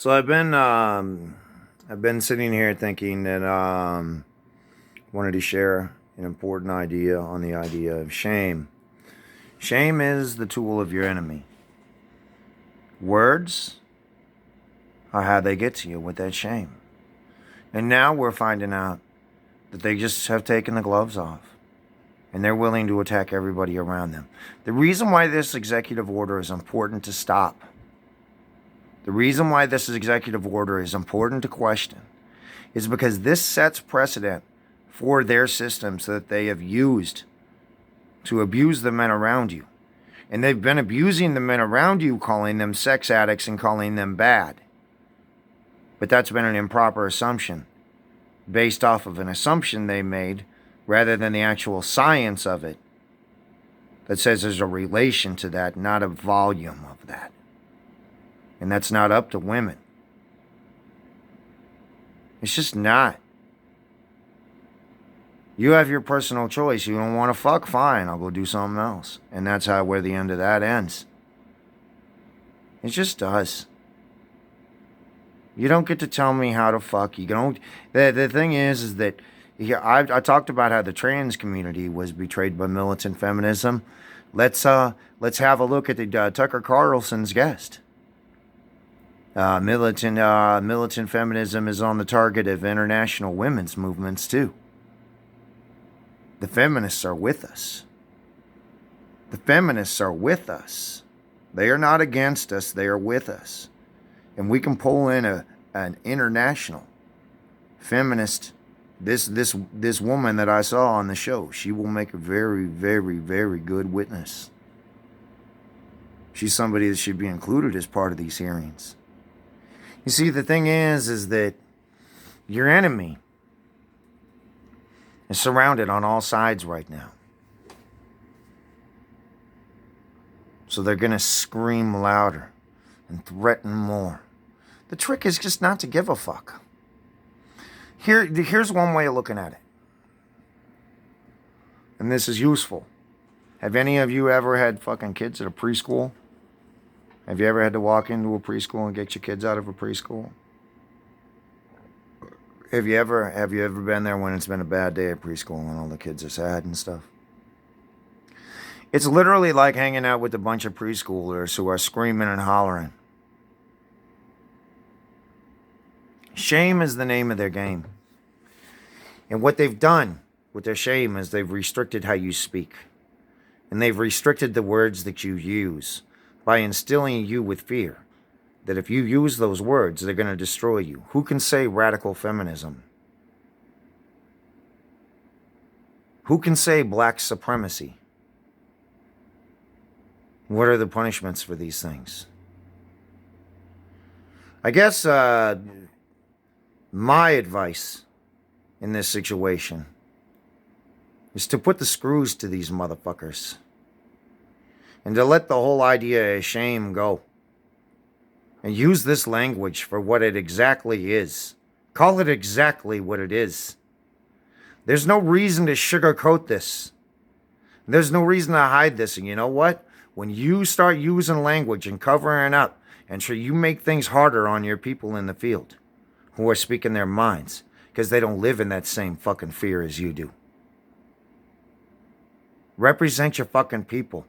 So I've been sitting here thinking that wanted to share an important idea on the idea of shame. Shame is the tool of your enemy. Words are how they get to you with that shame. And now we're finding out that they just have taken the gloves off and they're willing to attack everybody around them. The reason why this executive order is important to stop, the reason why this executive order is important to question, is because this sets precedent for their systems that they have used to abuse the men around you. And they've been abusing the men around you, calling them sex addicts and calling them bad. But that's been an improper assumption, based off of an assumption they made rather than the actual science of it that says there's a relation to that, not a volume of that. And that's not up to women. It's just not. You have your personal choice. You don't want to fuck? Fine, I'll go do something else. And that's where the end of that ends. It just does. You don't get to tell me how to fuck. You don't. The thing is that I talked about how the trans community was betrayed by militant feminism. Let's have a look at the Tucker Carlson's guest. Militant feminism is on the target of international women's movements too. The feminists are with us. The feminists are with us. They are not against us. They are with us. And we can pull in an international feminist. This woman that I saw on the show, she will make a very, very, very good witness. She's somebody that should be included as part of these hearings. You see, the thing is that your enemy is surrounded on all sides right now. So they're going to scream louder and threaten more. The trick is just not to give a fuck. Here's one way of looking at it. And this is useful. Have any of you ever had fucking kids at a preschool? Have you ever had to walk into a preschool and get your kids out of a preschool? Have you ever been there when it's been a bad day at preschool and all the kids are sad and stuff? It's literally like hanging out with a bunch of preschoolers who are screaming and hollering. Shame is the name of their game. And what they've done with their shame is they've restricted how you speak. And they've restricted the words that you use by instilling you with fear. That if you use those words, they're going to destroy you. Who can say radical feminism? Who can say black supremacy? What are the punishments for these things? I guess my advice in this situation is to put the screws to these motherfuckers and to let the whole idea of shame go and use this language for what it exactly is. Call it exactly what it is. There's no reason to sugarcoat this. There's no reason to hide this. And you know what? When you start using language and covering up, and so you make things harder on your people in the field who are speaking their minds because they don't live in that same fucking fear as you do. Represent your fucking people.